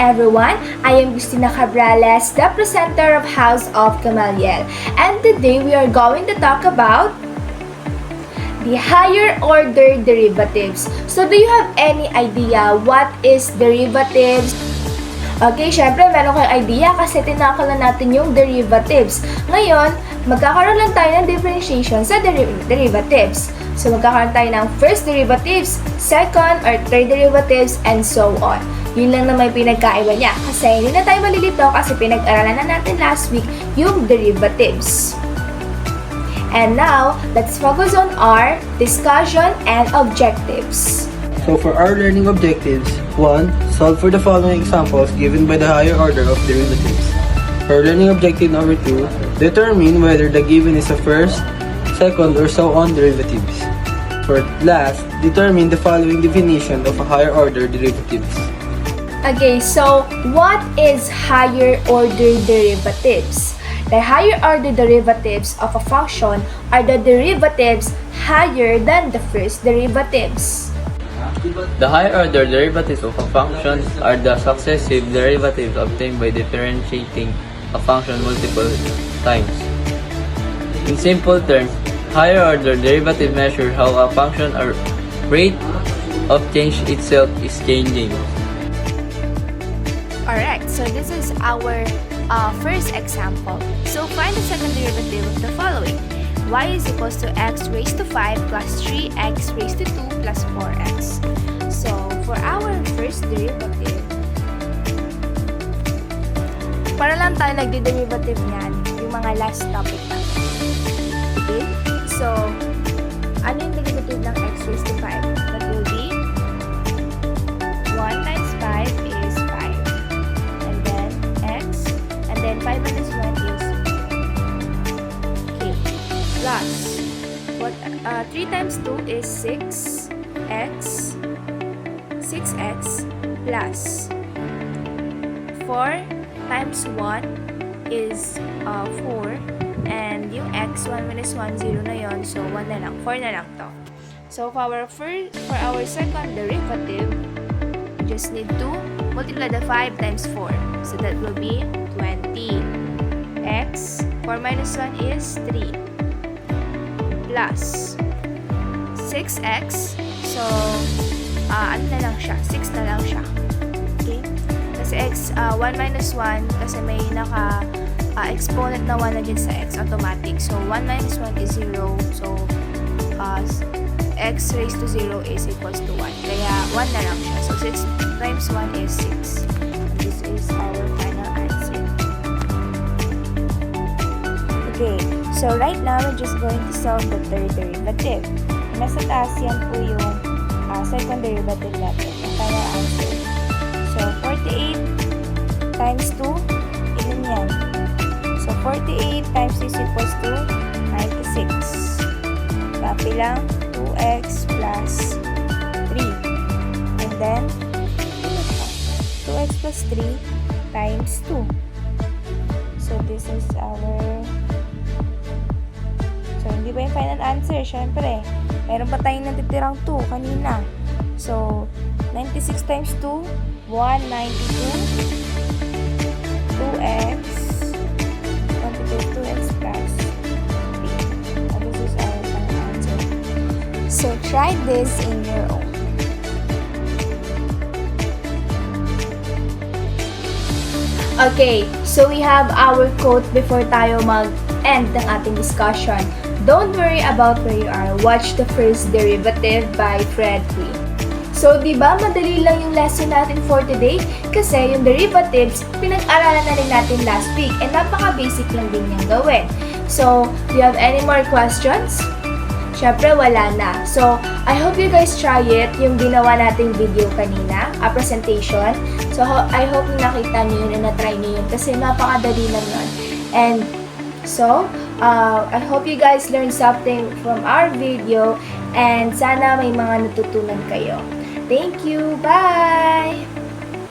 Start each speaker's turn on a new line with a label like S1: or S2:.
S1: everyone, I am Justina Cabrales, the presenter of House of Gamaliel, and today we are going to talk about the higher order derivatives. So do you have any idea what is derivatives? Okay, syempre meron kayong idea kasi tinakal na natin yung derivatives. Ngayon, magkakaroon lang tayo ng differentiation sa derivatives. So magkakaroon tayo ng first derivatives, second or third derivatives, and so on. Yun lang naman yung pinagkaiba niya. Kasi hindi na tayo malilito kasi pinag-aralan na natin last week yung derivatives. And now, let's focus on our discussion and objectives.
S2: So for our learning objectives, 1. Solve for the following examples given by the higher order of derivatives. For learning objective number 2, determine whether the given is a first, second, or so on derivatives. For last, determine the following definition of a higher order derivatives.
S1: Okay, so what is higher order derivatives? The higher order derivatives of a function are the derivatives higher than the first derivatives.
S3: The higher order derivatives of a function are the successive derivatives obtained by differentiating a function multiple times. In simple terms, higher order derivative measure how a function or rate of change itself is changing.
S1: Alright, so this is our first example. So find the second derivative of the following. Y is equals to x raised to 5 plus 3x raised to 2 plus 4x. So for our first derivative, para lang tayo nagdi-derivative niyan, yung mga last topic natin. Okay? So, ano yung derivative ng x raised to 5? That will be 1 times 5 is 5. And then x, and then 5 minus 1 is 8. Plus, 3 times 2 is 6x. 6x plus 4 times 1 is 4. And yung x, 1 minus 1, 0 na yon. So, 1 na lang. 4 na lang to. So, for our second derivative, we just need to multiply the 5 times 4. So, that will be 20. X, 4 minus 1 is 3. Plus 6x. So, ano na lang siya? 6 na lang siya. Okay? Kasi x, 1 minus 1, kasi may exponent na 1 na dyan sa x, automatic. So, 1 minus 1 is 0. So, x raised to 0 is equals to 1. Kaya, 1 na lang siya. So, 6 times 1 is 6. And this is our final answer. Okay. So, right now, we're just going to solve the third derivative. Nasa taas yan po yung second derivative natin. Ang final answer. So, 48 times 2, ilan yan? So, 48 times 2 is equals to 96. Copy lang, 2x plus 3. And then, 2x plus 3 times 2. So, this is our... So, hindi ba yung final answer? Siyempre, meron pa tayong natitirang 2 kanina. So, 96 times 2, 192. 2x, 2x plus 3. And this is our final answer. So, try this in your own. Okay, so we have our quote before tayo mag-end ng ating discussion. Don't worry about where you are. Watch the first derivative by Fred Quinn. So, di ba madali lang yung lesson natin for today? Kasi yung derivatives, pinag-aralan na rin natin last week and napaka-basic lang din yung gawin. So, do you have any more questions? Syempre, wala na. So, I hope you guys try it, yung ginawa nating video kanina, a presentation. So, I hope nakita nyo yun and na-try nyo yun kasi napakadali lang yun. And, so, I hope you guys learned something from our video and sana may mga natutunan kayo. Thank you! Bye!